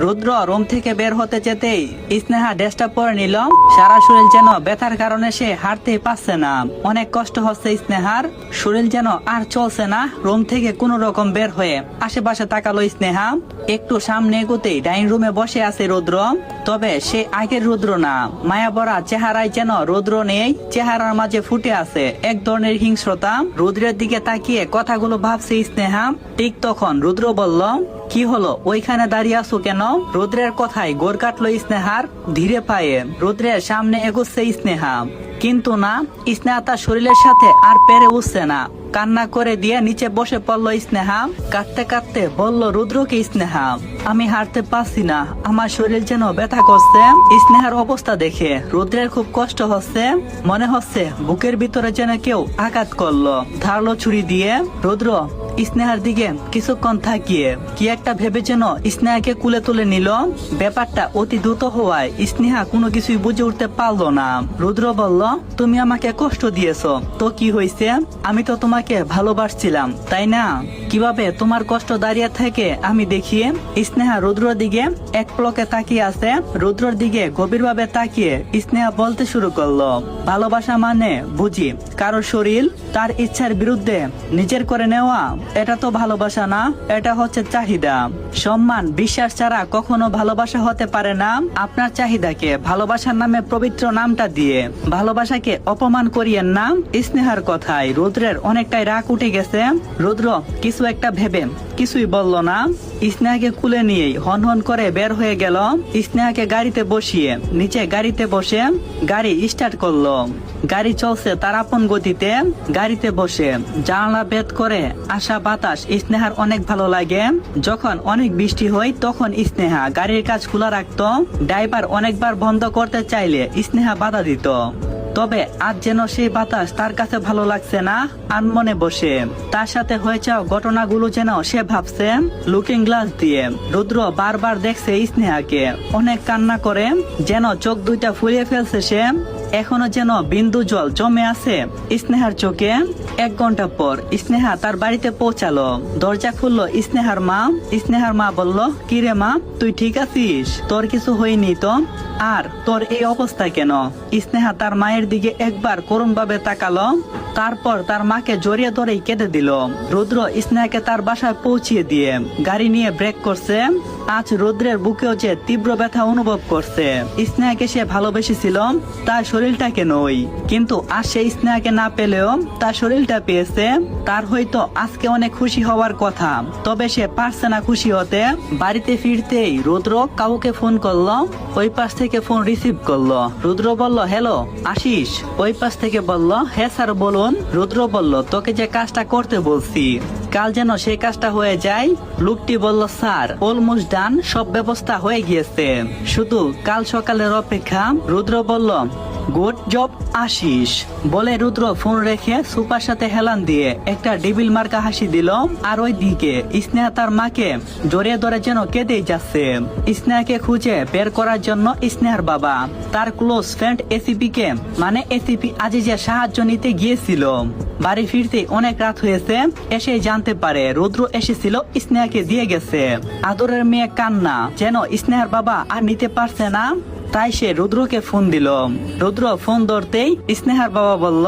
রুদ্র room থেকে বের হতে যেতেই স্নেহা ড্রেসটা পরে নিল। সারা শরীর যেন ব্যথার কারণে সে হাঁটতেই পারছে না। অনেক কষ্ট হচ্ছে স্নেহার, শরীর যেন আর চলছে না। রুম থেকে কোনো রকম বের হয়ে আশেপাশে তাকালো স্নেহা। একটু সামনে এগোতেই ডাইনিং রুমে বসে আছে রুদ্র। তবে সে আগের রুদ্র না, মায়া ভরা চেহারায় যেন রুদ্র নেই। চেহারার মাঝে ফুটে আছে এক ধরনের হিংস্রতা। রুদ্রের দিকে তাকিয়ে কথাগুলো ভাবছে স্নেহা। ঠিক তখন রুদ্র বলল, কি হলো, ওইখানে দাঁড়িয়ে আছো কেন? রুদ্রের কথায় গোর কাটলো স্নেহার। ধীরে পায়ে রুদ্রের সামনে এগোচ্ছে স্নেহা, কিন্তু না, স্নেহা তার শরীরের সাথে আর পেরে উঠছে না। কান্না করে দিয়ে নিচে বসে পড়লো স্নেহা। কাঁদতে কাঁদতে বলল রুদ্রকে স্নেহা, আমি হাঁটতে পারছি না, আমার শরীর যেন ব্যথা করছে। স্নেহার অবস্থা দেখে রুদ্রের খুব কষ্ট হচ্ছে। মনে হচ্ছে বুকের ভিতরে যেন কেউ আঘাত করলো ধারালো ছুরি দিয়ে। রুদ্র স্নেহার দিকে কিছুক্ষণ থাকিয়ে কি একটা ভেবে যেন স্নেহাকে কুলে তুলে নিল। ব্যাপারটা অতি দ্রুত হওয়ায় স্নেহা কোনো কিছুই বুঝে উঠতে পারলো না। রুদ্র বলল, তুমি আমাকে কষ্ট দিয়েছো, তো কি হয়েছে? আমি তো তোমাকে ভালোবাসছিলাম, তাই না? কিভাবে তোমার কষ্ট দাঁড়িয়ে থাকে আমি দেখি। স্নেহা রুদ্রর দিকে এক পলকে তাকিয়ে আছে। রুদ্রর দিকে গভীরভাবে তাকিয়ে স্নেহা বলতে শুরু করলো, ভালোবাসা মানে বুঝি কারো শরীর তার ইচ্ছার বিরুদ্ধে নিজের করে নেওয়া? এটা তো ভালোবাসা না, এটা হচ্ছে চাহিদা। সম্মান বিশ্বাস ছাড়া কখনো ভালোবাসা হতে পারে না। আপনার চাহিদাকে ভালোবাসার নামে পবিত্র নামটা দিয়ে ভালোবাসাকে অপমান করিয়েন না। স্নেহার কথায় রুদ্রের অনেকটাই রাগ উঠে গেছে। রুদ্র কিছু একটা ভেবে কিছুই বলল না। স্নেহাকে কুলে নিয়েই হন হন করে বের হয়ে গেল। স্নেহাকে গাড়িতে বসিয়ে নিচে গাড়িতে বসে গাড়ি স্টার্ট করলো। গাড়ি চলছে তার আপন গতিতে। গাড়িতে বসে জানালা ভেদ করে আসা বাতাস স্নেহার অনেক ভালো লাগে। যখন অনেক বৃষ্টি হয় তখন স্নেহা গাড়ির কাজ খোলা রাখতো। ড্রাইভার অনেকবার বন্ধ করতে চাইলে স্নেহা বাধা দিত। তবে আজ যেন সেই বাতাস তার কাছে ভালো লাগছে না। আনমনে বসে তার সাথে হয়ে যাওয়া ঘটনাগুলো যেন সে ভাবছে লুকিং গ্লাস দিয়ে। রুদ্র বারবার দেখছে স্নেহাকে, অনেক কান্না করে, যেন চোখ দুইটা ফুলিয়ে ফেলছে সে। এখনো যেন বিন্দু জল জমে আছে স্নেহার চোখে। 1 ঘন্টা পর স্নেহা তার বাড়িতে পৌঁছালো। দরজা খুললো স্নেহার মা। স্নেহার মা বলল, কি রে মা, তুই ঠিক আছিস? তোর কিছু হয়নি তো? আর তোর এই অবস্থা কেন? স্নেহা তার মায়ের দিকে একবার করুণ ভাবে তাকালো, তারপর তার মাকে জড়িয়ে ধরেই কেঁদে দিল। রুদ্র স্নেহাকে তার বাসায় পৌঁছিয়ে দিয়ে গাড়ি নিয়ে ব্রেক করছে। আজ রুদ্রের বুকেও যে তীব্র ব্যথা অনুভব করছে। স্নেহাকে সে ভালোবেসেছিল, তার শরীরটাকে নয়। কিন্তু আজ সে স্নেহাকে না পেলেও তার শরীরটা পেয়েছে। তার হয়তো আজকে অনেক খুশি হওয়ার কথা, তবে সে পারছে না খুশি হতে। বাড়িতে ফিরতেই রুদ্র কাউকে ফোন করলো। ওই পাশ থেকে ফোন রিসিভ করলো। রুদ্র বলল, হ্যালো আশিস। ওই পাশ থেকে বলল, হ্যাঁ স্যার বলুন। রুদ্র বলল, তোকে যে কাজটা করতে বলছি কাল যেন সেই কাজটা হয়ে যায়। লোকটি বলল, স্যার অলমোস্ট ডান, সব ব্যবস্থা হয়ে গিয়েছে, শুধু কাল সকালের অপেক্ষা। রুদ্র বলল, গুড জব আশিস। বলে রুদ্র ফোন রেখে সুপার সাথে হেলান দিয়ে একটা ডেবিল মার্কা হাসি দিল। আর ওই দিকে স্নেহা তার মাকে জড়িয়ে ধরে যেন কেঁদেই যাচ্ছে। স্নেহাকে খুঁজে বের করার জন্য স্নেহার বাবা তার ক্লোজ ফ্রেন্ড এসিপি কে মানে এসিপি আজিজের সাহায্য নিতে গিয়েছিল। বাড়ি ফিরতে অনেক রাত হয়েছে। এসে জানতে পারে রুদ্র এসেছিল, স্নেহাকে দিয়ে গেছে। আদরের মেয়ে কান্না যেন স্নেহার বাবা আর নিতে পারছে না, তাই সে রুদ্রকে ফোন দিল। রুদ্র ফোন ধরতেই স্নেহার বাবা বলল,